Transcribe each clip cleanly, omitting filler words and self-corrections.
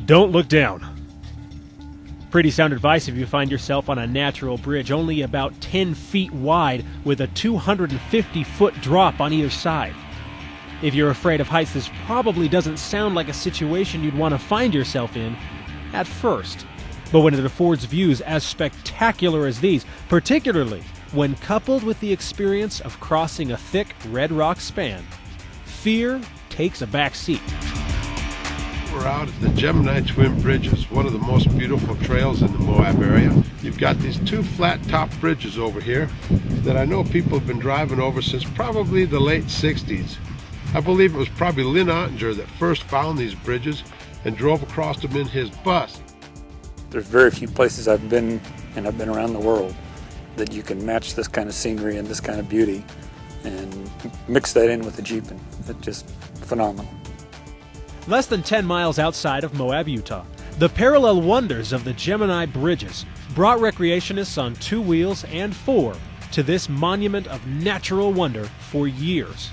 Don't look down. Pretty sound advice if you find yourself on a natural bridge only about 10 feet wide with a 250-foot drop on either side. If you're afraid of heights, this probably doesn't sound like a situation you'd want to find yourself in at first. But when it affords views as spectacular as these, particularly when coupled with the experience of crossing a thick red rock span, fear takes a back seat. We're out at the Gemini Twin Bridges, one of the most beautiful trails in the Moab area. You've got these two flat top bridges over here that I know people have been driving over since probably the late 60s. I believe it was probably Lynn Ottinger that first found these bridges and drove across them in his bus. There's very few places I've been, and I've been around the world, that you can match this kind of scenery and this kind of beauty and mix that in with the Jeep, and it's just phenomenal. Less than 10 miles outside of Moab, Utah, the parallel wonders of the Gemini bridges brought recreationists on 2 wheels and 4 to this monument of natural wonder for years.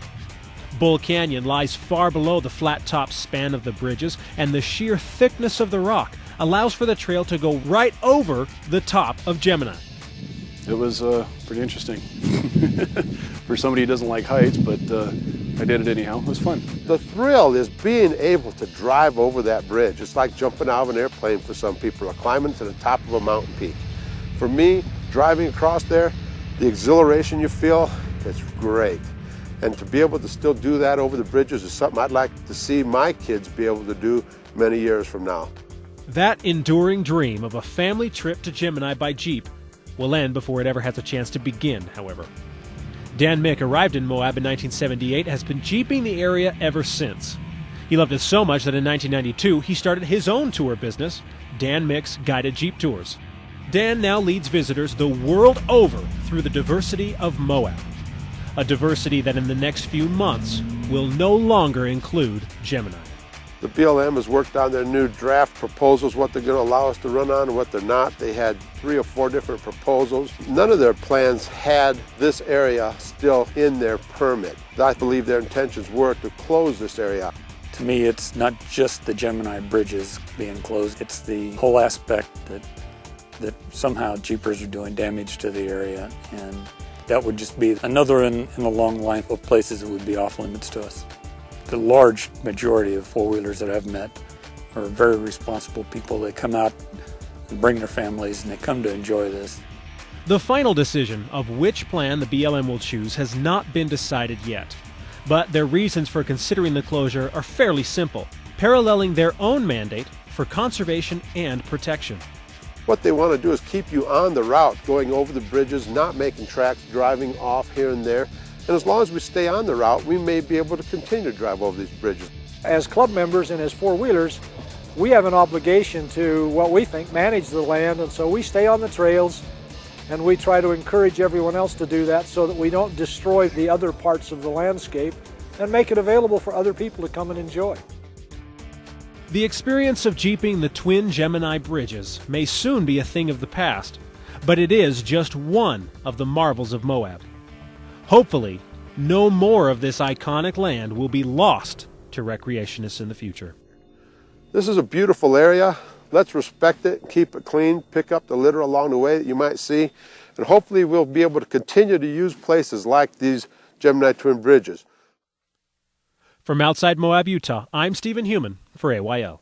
Bull Canyon lies far below the flat-top span of the bridges, and the sheer thickness of the rock allows for the trail to go right over the top of Gemini. It was pretty interesting for somebody who doesn't like heights, but I did it anyhow. It was fun. The thrill is being able to drive over that bridge. It's like jumping out of an airplane for some people, or climbing to the top of a mountain peak. For me, driving across there, the exhilaration you feel, it's great. And to be able to still do that over the bridges is something I'd like to see my kids be able to do many years from now. That enduring dream of a family trip to Gemini by Jeep will end before it ever has a chance to begin, however. Dan Mick arrived in Moab in 1978 and has been jeeping the area ever since. He loved it so much that in 1992 he started his own tour business, Dan Mick's Guided Jeep Tours. Dan now leads visitors the world over through the diversity of Moab. A diversity that in the next few months will no longer include Gemini. The BLM has worked on their new draft proposals, what they're going to allow us to run on and what they're not. They had 3 or 4 different proposals. None of their plans had this area still in their permit. I believe their intentions were to close this area. To me, it's not just the Gemini bridges being closed, it's the whole aspect that somehow Jeepers are doing damage to the area, and that would just be another in a long line of places that would be off limits to us. The large majority of four-wheelers that I've met are very responsible people. They come out and bring their families, and they come to enjoy this. The final decision of which plan the BLM will choose has not been decided yet. But their reasons for considering the closure are fairly simple, paralleling their own mandate for conservation and protection. What they want to do is keep you on the route, going over the bridges, not making tracks, driving off here and there. And as long as we stay on the route, we may be able to continue to drive over these bridges. As club members and as four-wheelers, we have an obligation to, what we think, manage the land, and so we stay on the trails and we try to encourage everyone else to do that so that we don't destroy the other parts of the landscape and make it available for other people to come and enjoy. The experience of jeeping the twin Gemini bridges may soon be a thing of the past, but it is just one of the marvels of Moab. Hopefully, no more of this iconic land will be lost to recreationists in the future. This is a beautiful area. Let's respect it, keep it clean, pick up the litter along the way that you might see, and hopefully we'll be able to continue to use places like these Gemini Twin Bridges. From outside Moab, Utah, I'm Stephen Heumann for AYO.